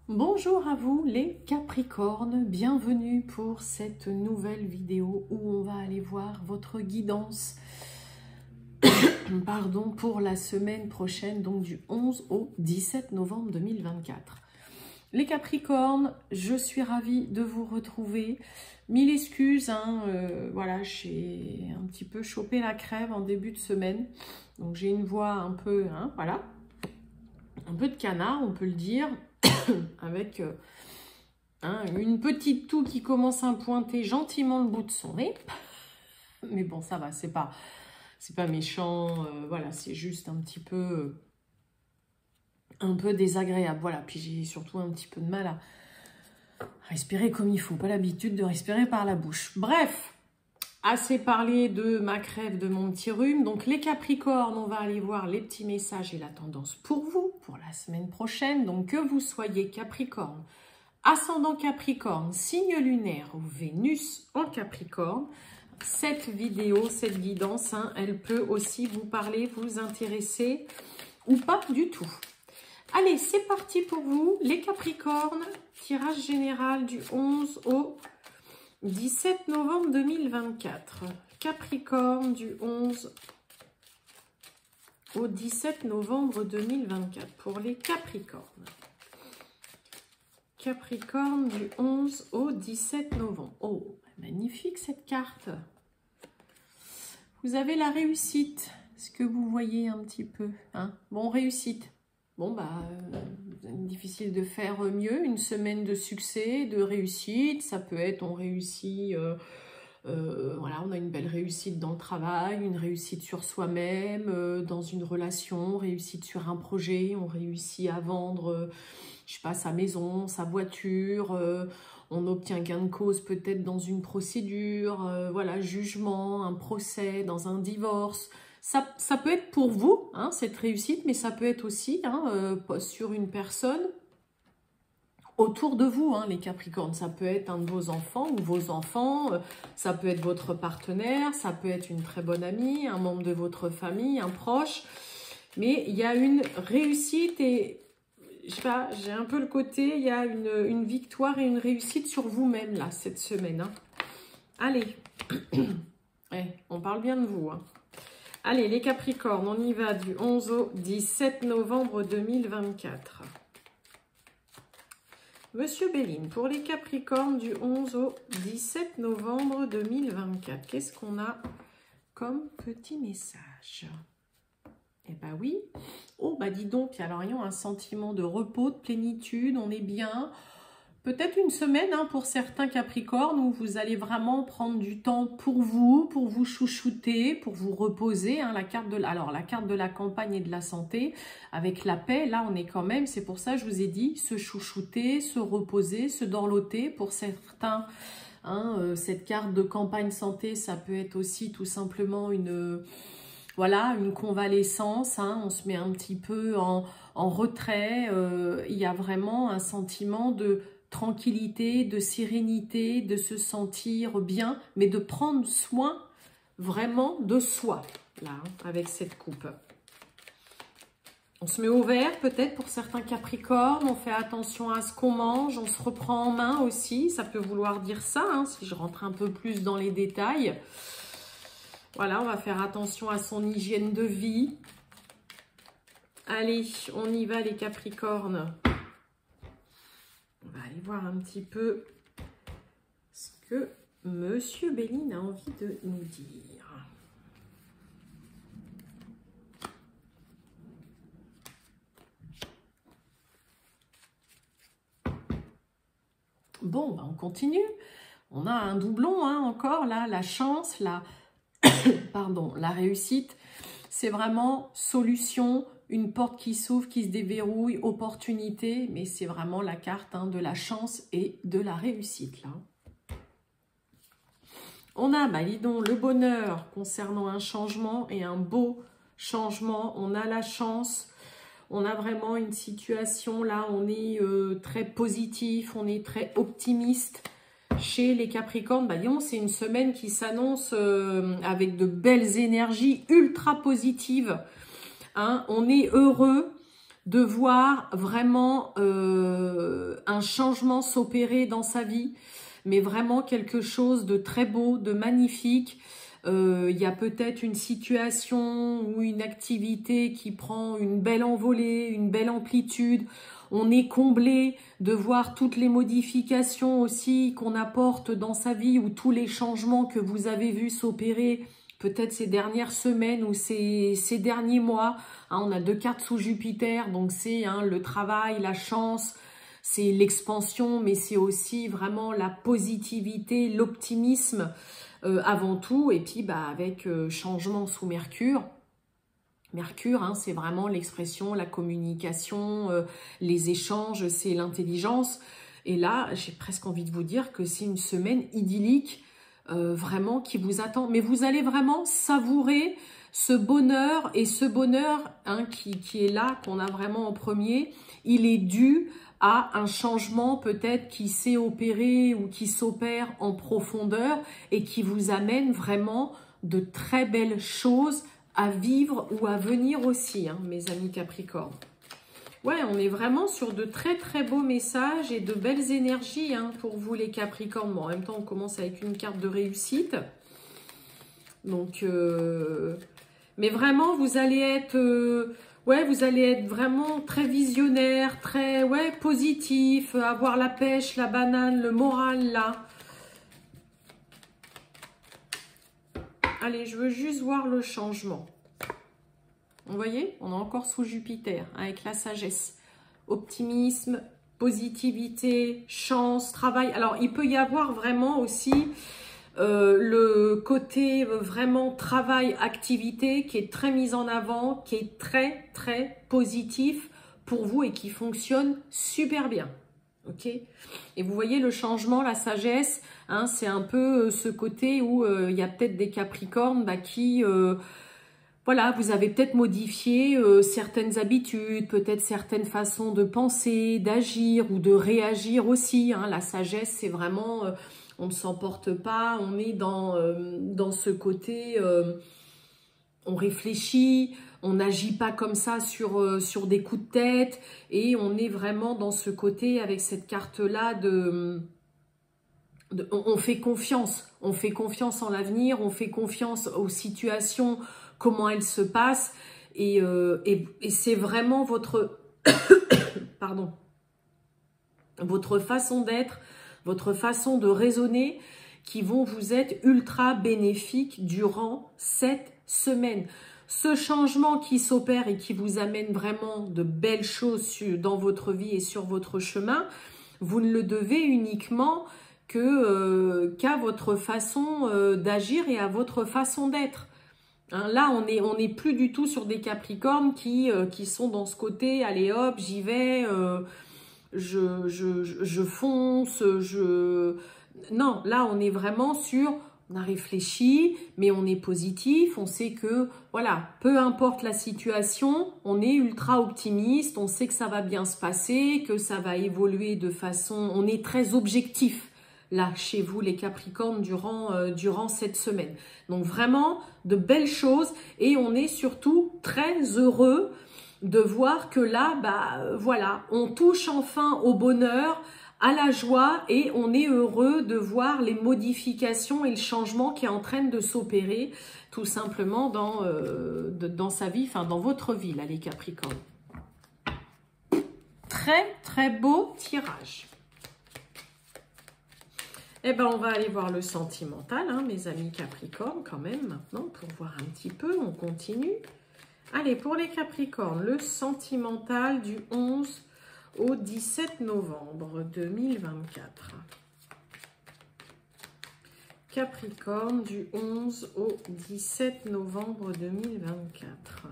Bonjour à vous les Capricornes, bienvenue pour cette nouvelle vidéo où on va aller voir votre guidance pour la semaine prochaine, donc du 11 au 17 novembre 2024. Les Capricornes, je suis ravie de vous retrouver. Mille excuses, voilà, j'ai un petit peu chopé la crève en début de semaine, donc j'ai une voix un peu, voilà, un peu de canard, on peut le dire, avec une petite toux qui commence à pointer gentiment le bout de son nez. Mais bon, ça va, c'est pas méchant, voilà, c'est juste un peu désagréable, voilà. Puis j'ai surtout un petit peu de mal à respirer comme il faut, pas l'habitude de respirer par la bouche. Bref, assez parlé de ma crève, de mon petit rhume. Donc les Capricornes, on va aller voir les petits messages et la tendance pour vous, pour la semaine prochaine. Donc que vous soyez Capricorne, ascendant Capricorne, signe lunaire ou Vénus en Capricorne, cette vidéo, cette guidance, elle peut aussi vous parler, vous intéresser ou pas du tout. Allez, c'est parti pour vous, les Capricornes, tirage général du 11 au 17 novembre 2024. Capricorne du 11 au 17 novembre 2024 pour les Capricornes. Capricorne du 11 au 17 novembre. Oh, magnifique cette carte. Vous avez la réussite. Est-ce que vous voyez un petit peu, Bon, réussite. Bon, difficile de faire mieux. Une semaine de succès, de réussite. Ça peut être, on réussit, voilà, on a une belle réussite dans le travail, une réussite sur soi-même, dans une relation, réussite sur un projet, on réussit à vendre, je sais pas, sa maison, sa voiture, on obtient gain de cause peut-être dans une procédure, voilà, jugement, un procès, dans un divorce. Ça peut être pour vous, cette réussite, mais ça peut être aussi sur une personne autour de vous, les Capricornes. Ça peut être un de vos enfants ou vos enfants, ça peut être votre partenaire, ça peut être une très bonne amie, un membre de votre famille, un proche. Mais il y a une réussite et, je sais pas, j'ai un peu le côté, il y a une victoire et une réussite sur vous-même, là, cette semaine. Allez, on parle bien de vous. Allez, les Capricornes, on y va du 11 au 17 novembre 2024. Monsieur Béline, pour les Capricornes du 11 au 17 novembre 2024, qu'est-ce qu'on a comme petit message? Eh ben oui. Oh, dis donc, alors ayons un sentiment de repos, de plénitude, on est bien. Peut-être une semaine pour certains Capricornes où vous allez vraiment prendre du temps pour vous chouchouter, pour vous reposer. La carte de la campagne et de la santé, avec la paix, là on est quand même, c'est pour ça que je vous ai dit, se chouchouter, se reposer, se dorloter. Pour certains, cette carte de campagne santé, ça peut être aussi tout simplement une convalescence, on se met un petit peu en retrait, il y a vraiment un sentiment de tranquillité, de sérénité, de se sentir bien, mais de prendre soin vraiment de soi, là, avec cette coupe. On se met au vert, peut-être pour certains Capricornes, on fait attention à ce qu'on mange, on se reprend en main aussi, ça peut vouloir dire ça, si je rentre un peu plus dans les détails. Voilà, on va faire attention à son hygiène de vie. Allez, on y va les Capricornes. On va aller voir un petit peu ce que Monsieur Béline a envie de nous dire. Bon, on continue. On a un doublon, encore là, la chance, la réussite. C'est vraiment solution, une porte qui s'ouvre, qui se déverrouille, opportunité, mais c'est vraiment la carte de la chance et de la réussite, là. On a, dis donc, le bonheur concernant un changement et un beau changement. On a la chance, on a vraiment une situation, là, on est très positif, on est très optimiste. Chez les Capricornes, disons, c'est une semaine qui s'annonce avec de belles énergies ultra positives. On est heureux, de voir vraiment un changement s'opérer dans sa vie, mais vraiment quelque chose de très beau, de magnifique. Il y a peut-être une situation ou une activité qui prend une belle envolée, une belle amplitude. On est comblé de voir toutes les modifications aussi qu'on apporte dans sa vie ou tous les changements que vous avez vus s'opérer peut-être ces dernières semaines ou ces derniers mois. Hein, on a 2 cartes sous Jupiter, donc c'est le travail, la chance, c'est l'expansion, mais c'est aussi vraiment la positivité, l'optimisme avant tout. Et puis avec changement sous Mercure. Mercure, c'est vraiment l'expression, la communication, les échanges, c'est l'intelligence. Et là, j'ai presque envie de vous dire que c'est une semaine idyllique, vraiment qui vous attend. Mais vous allez vraiment savourer ce bonheur, et ce bonheur qui est là, qu'on a vraiment en premier, il est dû à un changement peut-être qui s'est opéré ou qui s'opère en profondeur et qui vous amène vraiment de très belles choses à vivre ou à venir aussi, mes amis Capricorne. Ouais, on est vraiment sur de très très beaux messages et de belles énergies pour vous les Capricornes. Bon, en même temps, on commence avec une carte de réussite. Donc, mais vraiment, vous allez être, vous allez être vraiment très visionnaire, très, positif, avoir la pêche, la banane, le moral là. Allez, je veux juste voir le changement. Vous voyez, on est encore sous Jupiter, avec la sagesse. Optimisme, positivité, chance, travail. Alors, il peut y avoir vraiment aussi le côté vraiment travail, activité qui est très mis en avant, qui est très, très positif pour vous et qui fonctionne super bien. Ok, et vous voyez le changement, la sagesse, c'est un peu ce côté où il y a peut-être des Capricornes qui, voilà, vous avez peut-être modifié certaines habitudes, peut-être certaines façons de penser, d'agir ou de réagir aussi. La sagesse, c'est vraiment, on ne s'emporte pas, on est dans ce côté, on réfléchit, on n'agit pas comme ça sur des coups de tête, et on est vraiment dans ce côté avec cette carte-là on fait confiance en l'avenir, on fait confiance aux situations, comment elles se passent, et c'est vraiment votre, pardon, votre façon d'être, votre façon de raisonner qui vont vous être ultra bénéfiques durant cette semaine. Ce changement qui s'opère et qui vous amène vraiment de belles choses dans votre vie et sur votre chemin, vous ne le devez uniquement qu'à votre façon d'agir et à votre façon d'être. Là, on est plus du tout sur des Capricornes qui sont dans ce côté, allez hop, j'y vais, je fonce, Non, là, on est vraiment sur, on a réfléchi, mais on est positif, on sait que, voilà, peu importe la situation, on est ultra optimiste, on sait que ça va bien se passer, que ça va évoluer de façon, on est très objectif. Là, chez vous, les Capricornes, durant cette semaine. Donc, vraiment, de belles choses. Et on est surtout très heureux de voir que là, voilà, on touche enfin au bonheur, à la joie, et on est heureux de voir les modifications et le changement qui est en train de s'opérer, tout simplement, dans sa vie, enfin, dans votre vie, là, les Capricornes. Très, très beau tirage. Eh bien, on va aller voir le sentimental, mes amis Capricornes, quand même, maintenant, pour voir un petit peu. On continue. Allez, pour les Capricornes, le sentimental du 11 au 17 novembre 2024. Capricorne, du 11 au 17 novembre 2024.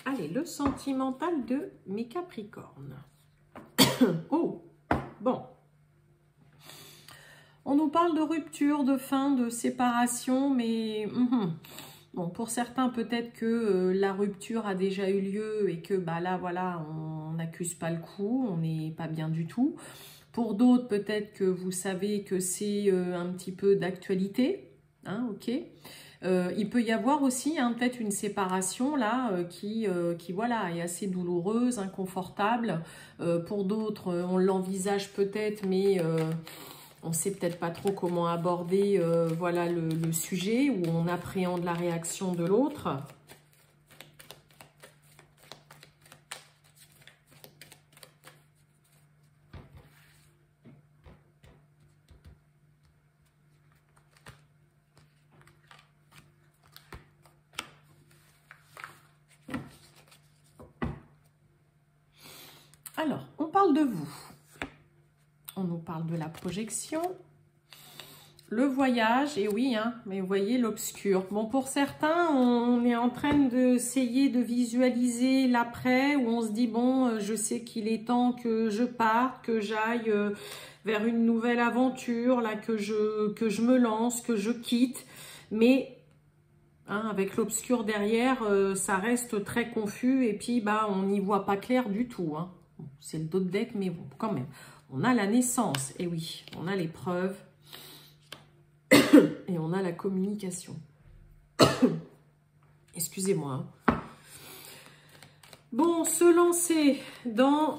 Allez, le sentimental de mes Capricornes. Oh, bon. On nous parle de rupture, de fin, de séparation, mais bon, pour certains, peut-être que la rupture a déjà eu lieu et que là, voilà, on n'accuse pas le coup, on n'est pas bien du tout. Pour d'autres, peut-être que vous savez que c'est un petit peu d'actualité, ok. Il peut y avoir aussi hein, peut-être une séparation là qui voilà, est assez douloureuse, inconfortable. Pour d'autres, on l'envisage peut-être, mais on ne sait peut-être pas trop comment aborder voilà, le sujet, ou on appréhende la réaction de l'autre. Alors, on parle de vous. On nous parle de la projection. Le voyage, et oui, hein, mais vous voyez l'obscur. Bon, pour certains, on est en train d'essayer de visualiser l'après, où on se dit, bon, je sais qu'il est temps que je parte, que j'aille vers une nouvelle aventure, là, que je me lance, que je quitte. Mais hein, avec l'obscur derrière, ça reste très confus, et puis bah, on n'y voit pas clair du tout. Hein. C'est le dos de deck, mais bon, quand même. On a la naissance, et oui, on a les preuves, et on a la communication. Excusez-moi. Bon, se lancer dans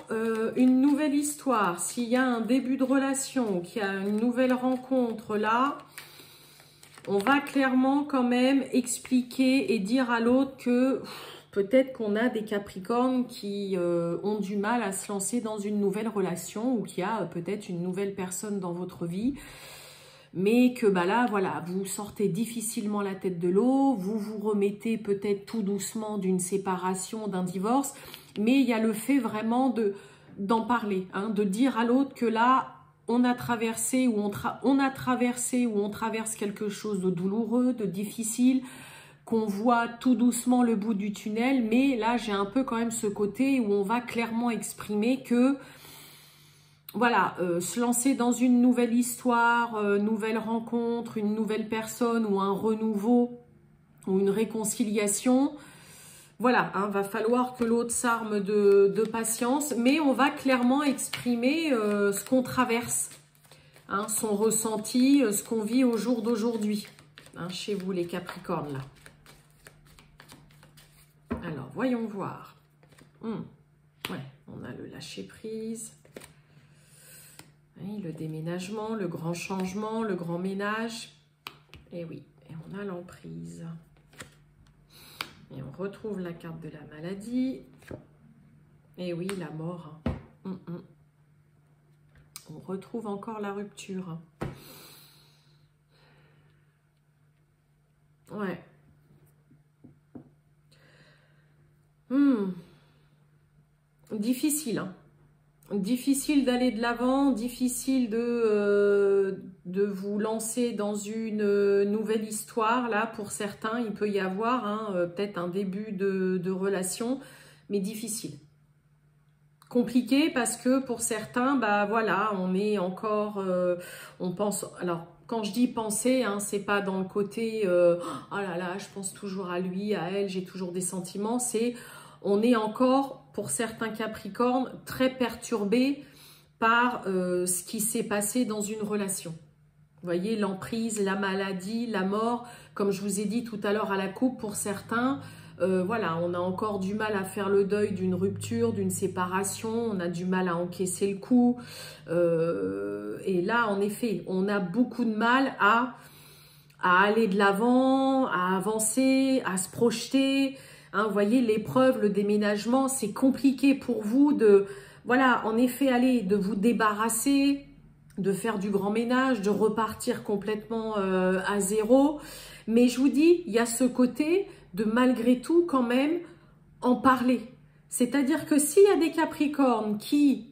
une nouvelle histoire, s'il y a un début de relation, qu'il y a une nouvelle rencontre là, on va clairement quand même expliquer et dire à l'autre que peut-être qu'on a des Capricornes qui ont du mal à se lancer dans une nouvelle relation, ou qu'il y a peut-être une nouvelle personne dans votre vie, mais que bah là, voilà, vous sortez difficilement la tête de l'eau, vous vous remettez peut-être tout doucement d'une séparation, d'un divorce, mais il y a le fait vraiment d'en parler, hein, de dire à l'autre que là, on a traversé ou on traverse quelque chose de douloureux, de difficile, qu'on voit tout doucement le bout du tunnel, mais là, j'ai un peu quand même ce côté où on va clairement exprimer que voilà, se lancer dans une nouvelle histoire, nouvelle rencontre, une nouvelle personne ou un renouveau ou une réconciliation, voilà, hein, va falloir que l'autre s'arme de patience, mais on va clairement exprimer ce qu'on traverse, hein, son ressenti, ce qu'on vit au jour d'aujourd'hui, hein, chez vous les Capricornes là. Alors, voyons voir. Ouais, on a le lâcher-prise. Oui, le déménagement, le grand changement, le grand ménage. Et oui, et on a l'emprise. Et on retrouve la carte de la maladie. Et oui, la mort. On retrouve encore la rupture. Ouais. Difficile, hein. Difficile d'aller de l'avant, difficile de vous lancer dans une nouvelle histoire. Là, pour certains, il peut y avoir hein, peut-être un début de relation, mais difficile. Compliqué parce que pour certains, bah voilà, on est encore, on pense, alors quand je dis penser, hein, c'est pas dans le côté, oh là là, je pense toujours à lui, à elle, j'ai toujours des sentiments, c'est, on est encore, pour certains Capricornes, très perturbé par ce qui s'est passé dans une relation. Vous voyez, l'emprise, la maladie, la mort, comme je vous ai dit tout à l'heure à la coupe, pour certains, voilà, on a encore du mal à faire le deuil d'une rupture, d'une séparation, on a du mal à encaisser le coup. Et là, en effet, on a beaucoup de mal à aller de l'avant, à avancer, à se projeter. Hein, vous voyez, l'épreuve, le déménagement, c'est compliqué pour vous de, voilà, en effet, de vous débarrasser, de faire du grand ménage, de repartir complètement à zéro. Mais je vous dis, il y a ce côté de malgré tout quand même en parler. C'est-à-dire que s'il y a des Capricornes qui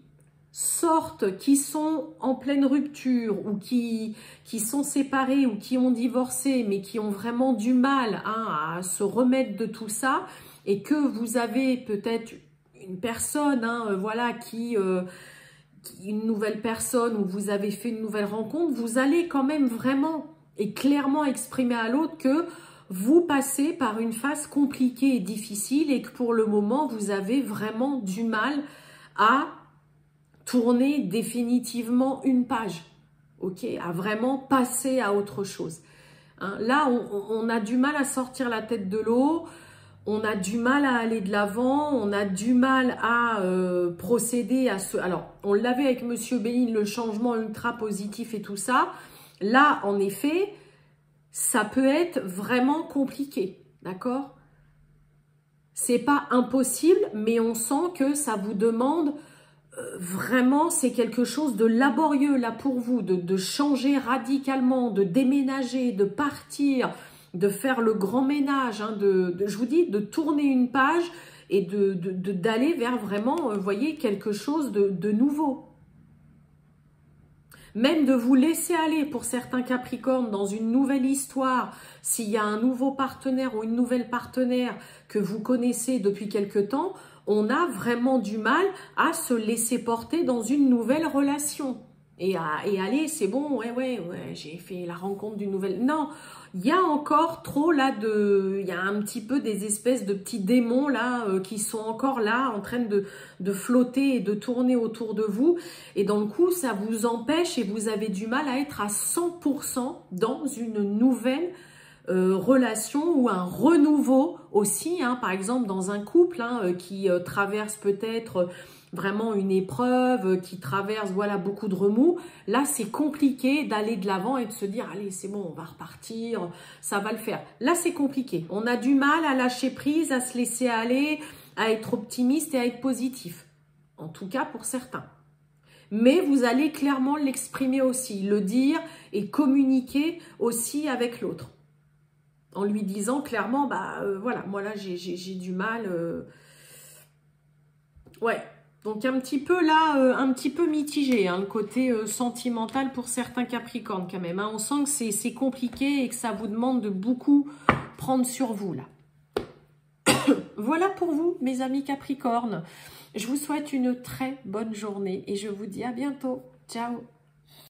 sortent, qui sont en pleine rupture ou qui sont séparés ou qui ont divorcé mais qui ont vraiment du mal hein, à se remettre de tout ça et que vous avez peut-être une personne voilà, une nouvelle personne ou vous avez fait une nouvelle rencontre, vous allez quand même vraiment et clairement exprimer à l'autre que vous passez par une phase compliquée et difficile et que pour le moment, vous avez vraiment du mal à tourner définitivement une page, ok, à vraiment passer à autre chose. Hein. Là, on a du mal à sortir la tête de l'eau, on a du mal à aller de l'avant, on a du mal à procéder à ce... Alors, on l'avait avec Monsieur Béline, le changement ultra positif et tout ça. Là, en effet, ça peut être vraiment compliqué, d'accord? C'est pas impossible, mais on sent que ça vous demande vraiment, c'est quelque chose de laborieux là pour vous, de changer radicalement, de déménager, de partir, de faire le grand ménage, hein, je vous dis, de tourner une page et d'aller vers vraiment, vous voyez, quelque chose de nouveau. Même de vous laisser aller pour certains Capricornes dans une nouvelle histoire, s'il y a un nouveau partenaire ou une nouvelle partenaire que vous connaissez depuis quelque temps, on a vraiment du mal à se laisser porter dans une nouvelle relation. Et allez, c'est bon, ouais, j'ai fait la rencontre d'une nouvelle... Non, il y a encore trop là il y a un petit peu des espèces de petits démons là qui sont encore là en train de flotter et de tourner autour de vous. Et dans le coup, ça vous empêche et vous avez du mal à être à 100% dans une nouvelle relation ou un renouveau aussi, hein, par exemple dans un couple hein, qui traverse peut-être vraiment une épreuve, qui traverse voilà beaucoup de remous. Là, c'est compliqué d'aller de l'avant et de se dire allez, c'est bon, on va repartir, ça va le faire. Là, c'est compliqué. On a du mal à lâcher prise, à se laisser aller, à être optimiste et à être positif. En tout cas pour certains. Mais vous allez clairement l'exprimer aussi, le dire et communiquer aussi avec l'autre. En lui disant clairement, bah voilà, moi là j'ai du mal. Ouais, donc un petit peu là, un petit peu mitigé, hein, le côté sentimental pour certains Capricornes quand même. Hein. On sent que c'est compliqué et que ça vous demande de beaucoup prendre sur vous là. Voilà pour vous, mes amis Capricornes. Je vous souhaite une très bonne journée et je vous dis à bientôt. Ciao!